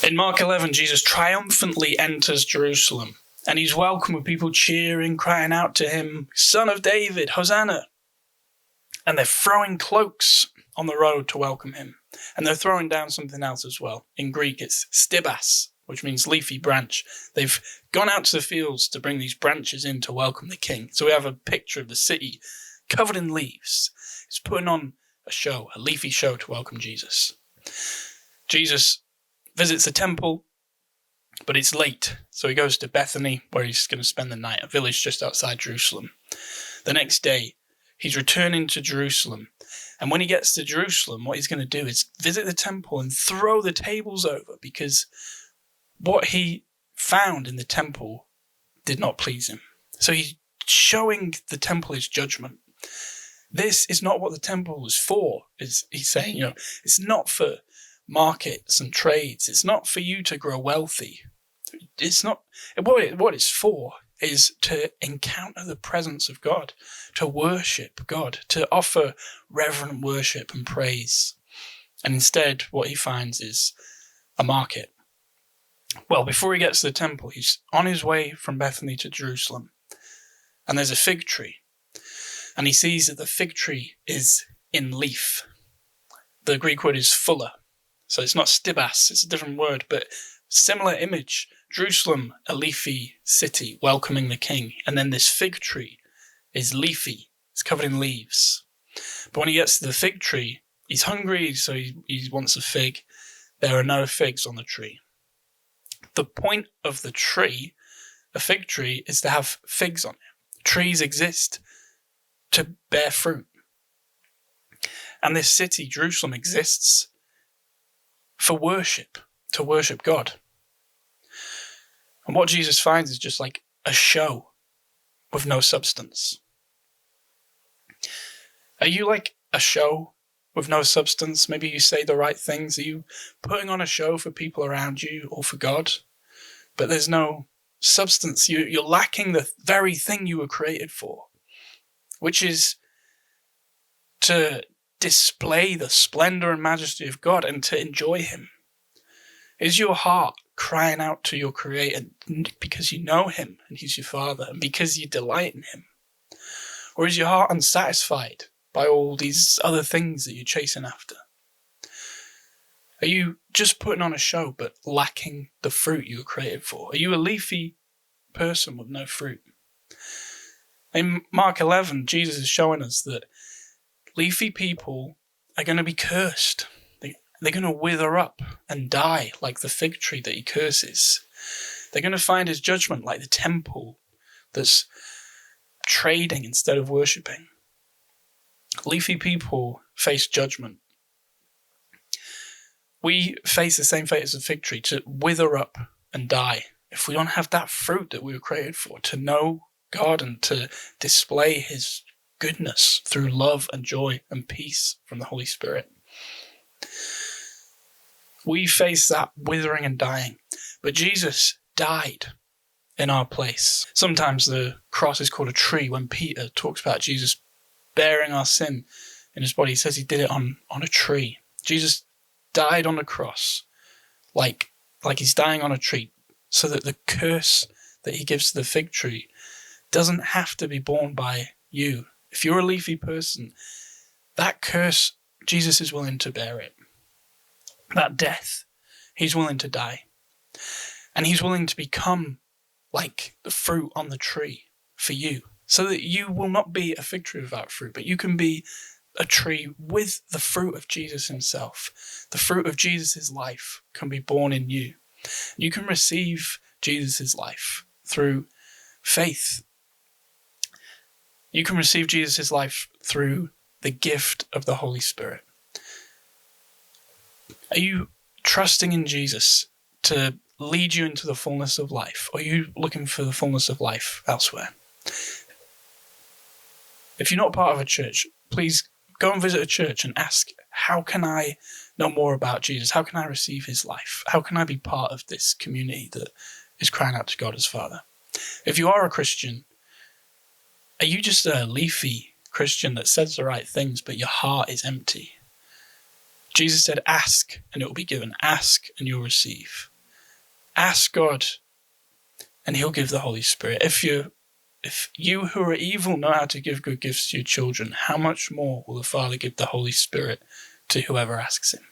In Mark 11, Jesus triumphantly enters Jerusalem, and he's welcomed with people cheering, crying out to him, "Son of David, Hosanna!" And they're throwing cloaks on the road to welcome him. And they're throwing down something else as well. In Greek, it's stibas, which means leafy branch. They've gone out to the fields to bring these branches in to welcome the king. So we have a picture of the city covered in leaves. It's putting on a show, a leafy show to welcome Jesus. Jesus visits the temple, but it's late. So he goes to Bethany, where he's going to spend the night, a village just outside Jerusalem. The next day, he's returning to Jerusalem. And when he gets to Jerusalem, what he's going to do is visit the temple and throw the tables over, because what he found in the temple did not please him. So he's showing the temple his judgment. This is not what the temple was for, he's saying. It's not for markets and trades. It's not for you to grow wealthy. It's not what it's for is to encounter the presence of God, to worship God, to offer reverent worship and praise. And instead, what he finds is a market. Well, before he gets to the temple, he's on his way from Bethany to Jerusalem, and there's a fig tree. And he sees that the fig tree is in leaf. The Greek word is fuller. So it's not stibas, it's a different word, but similar image. Jerusalem, a leafy city welcoming the king. And then this fig tree is leafy. It's covered in leaves. But when he gets to the fig tree, he's hungry, so he wants a fig. There are no figs on the tree. The point of the tree, a fig tree, is to have figs on it. Trees exist to bear fruit. And this city, Jerusalem, exists for worship, to worship God. And what Jesus finds is just like a show with no substance. Are you like a show with no substance? Maybe you say the right things. Are you putting on a show for people around you or for God? But there's no substance. You're lacking the very thing you were created for, which is to display the splendor and majesty of God and to enjoy him. Is your heart crying out to your Creator because you know him and he's your Father and because you delight in him? Or is your heart unsatisfied by all these other things that you're chasing after? Are you just putting on a show but lacking the fruit you were created for? Are you a leafy person with no fruit? In Mark 11, Jesus is showing us that leafy people are going to be cursed. They're going to wither up and die like the fig tree that he curses. They're going to find his judgment like the temple that's trading instead of worshipping. Leafy people face judgment. We face the same fate as the fig tree, to wither up and die if we don't have that fruit that we were created for, to know God and to display his goodness through love and joy and peace from the Holy Spirit. We face that withering and dying, but Jesus died in our place. Sometimes the cross is called a tree. When Peter talks about Jesus bearing our sin in his body, he says he did it on a tree. Jesus died on the cross like he's dying on a tree, so that the curse that he gives to the fig tree doesn't have to be borne by you. If you're a leafy person, that curse, Jesus is willing to bear it. That death, he's willing to die. And he's willing to become like the fruit on the tree for you, so that you will not be a fig tree without fruit, but you can be a tree with the fruit of Jesus himself. The fruit of Jesus' life can be born in you. You can receive Jesus' life through faith. You can receive Jesus' life through the gift of the Holy Spirit. Are you trusting in Jesus to lead you into the fullness of life? Or are you looking for the fullness of life elsewhere? If you're not part of a church, please go and visit a church and ask, how can I know more about Jesus? How can I receive his life? How can I be part of this community that is crying out to God as Father? If you are a Christian, are you just a leafy Christian that says the right things, but your heart is empty? Jesus said, ask and it will be given. Ask and you'll receive. Ask God, and he'll give the Holy Spirit. If you who are evil know how to give good gifts to your children, how much more will the Father give the Holy Spirit to whoever asks him?